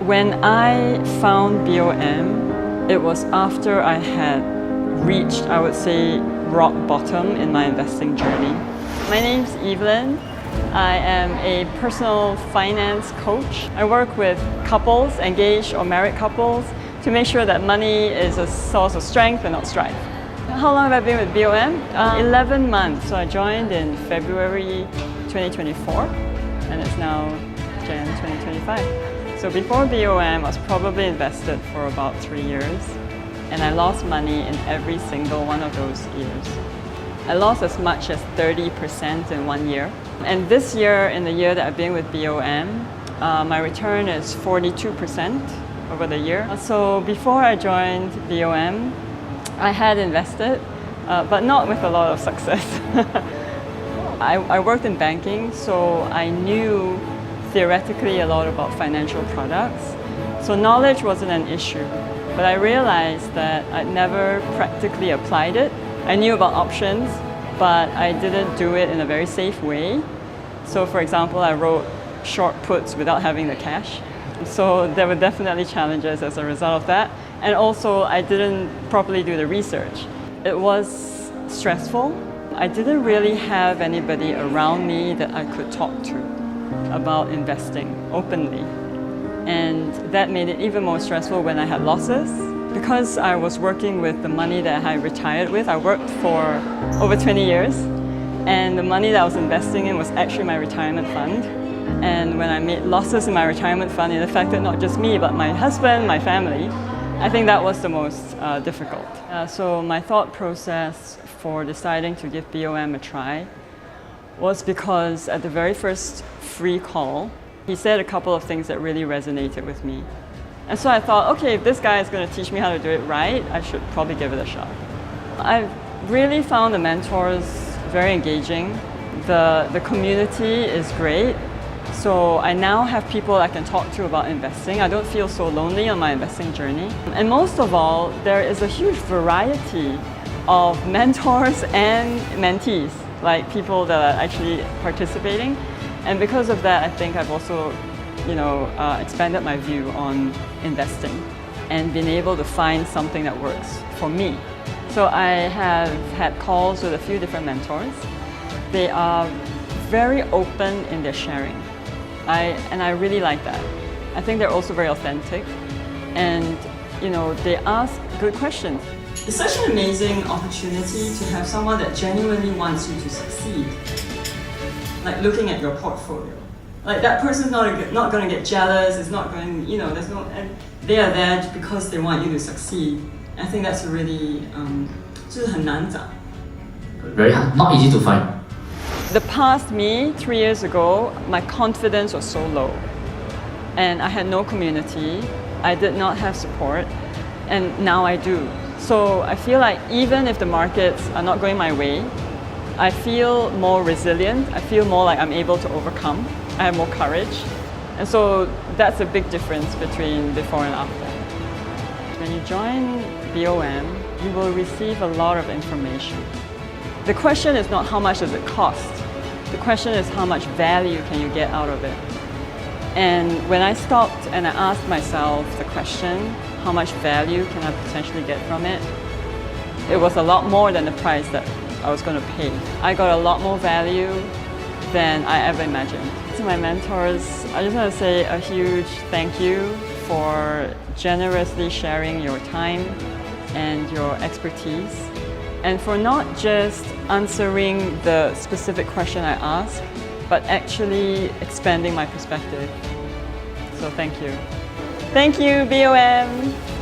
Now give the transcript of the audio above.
When I found 𝗵𝗀𝗰𝗵, it was after I had reached, I would say, rock bottom in my investing journey. My name's Evelyn. I am a personal finance coach. I work with couples, engaged or married couples, to make sure that money is a source of strength and not strife. How long have I been with 𝗵𝗀𝗰? 11 months. So I joined in February 2024 and it's now Jan 2025. So before 𝗵𝗀𝗰𝗵, I was probably invested for about 3 years and I lost money in every single one of those years. I lost as much as 30% in 1 year. And this year, in the year that I've been with 𝗵𝗀𝗰, my return is 42% over the year. So before I joined 𝗵𝗀𝗰, I had invested, but not with a lot of success. I worked in banking, so I knew theoretically a lot about financial products. So knowledge wasn't an issue, but I realized that I'd never practically applied it. I knew about options, but I didn't do it in a very safe way. So for example, I wrote short puts without having the cash. So there were definitely challenges as a result of that. And also, I didn't properly do the research. It was stressful. I didn't really have anybody around me that I could talk to about investing openly. And that made it even more stressful when I had losses. Because I was working with the money that I retired with, I worked for over 20 years. And the money that I was investing in was actually my retirement fund. And when I made losses in my retirement fund, it affected not just me, but my husband, my family. I think that was the most difficult. So my thought process for deciding to give 𝗵𝗀𝗰𝗵 a try was because at the very first free call, he said a couple of things that really resonated with me. And so I thought, okay, if this guy is going to teach me how to do it right, I should probably give it a shot. I've really found the mentors very engaging. The community is great. So I now have people I can talk to about investing. I don't feel so lonely on my investing journey. And most of all, there is a huge variety of mentors and mentees, like people that are actually participating. And because of that, I think I've also expanded my view on investing and been able to find something that works for me. So I have had calls with a few different mentors. They are very open in their sharing. And I really like that. I think they're also very authentic and they ask good questions. It's such an amazing opportunity to have someone that genuinely wants you to succeed. Like looking at your portfolio. Like that person's not going to get jealous, it's not going, there's no, and they are there because they want you to succeed. I think that's really, 就是很难找. Very hard, not easy to find. The past me, 3 years ago, my confidence was so low. And I had no community, I did not have support, and now I do. So I feel like even if the markets are not going my way, I feel more resilient, I feel more like I'm able to overcome, I have more courage. And so that's a big difference between before and after. When you join 𝗵𝗀𝗰𝗵, you will receive a lot of information. The question is not how much does it cost, the question is how much value can you get out of it. And when I stopped and I asked myself the question, how much value can I potentially get from it, it was a lot more than the price that I was going to pay. I got a lot more value than I ever imagined. To my mentors, I just want to say a huge thank you for generously sharing your time and your expertise, and for not just answering the specific question I asked, but actually expanding my perspective. So thank you. Thank you, 𝗵𝗀𝗰𝗵.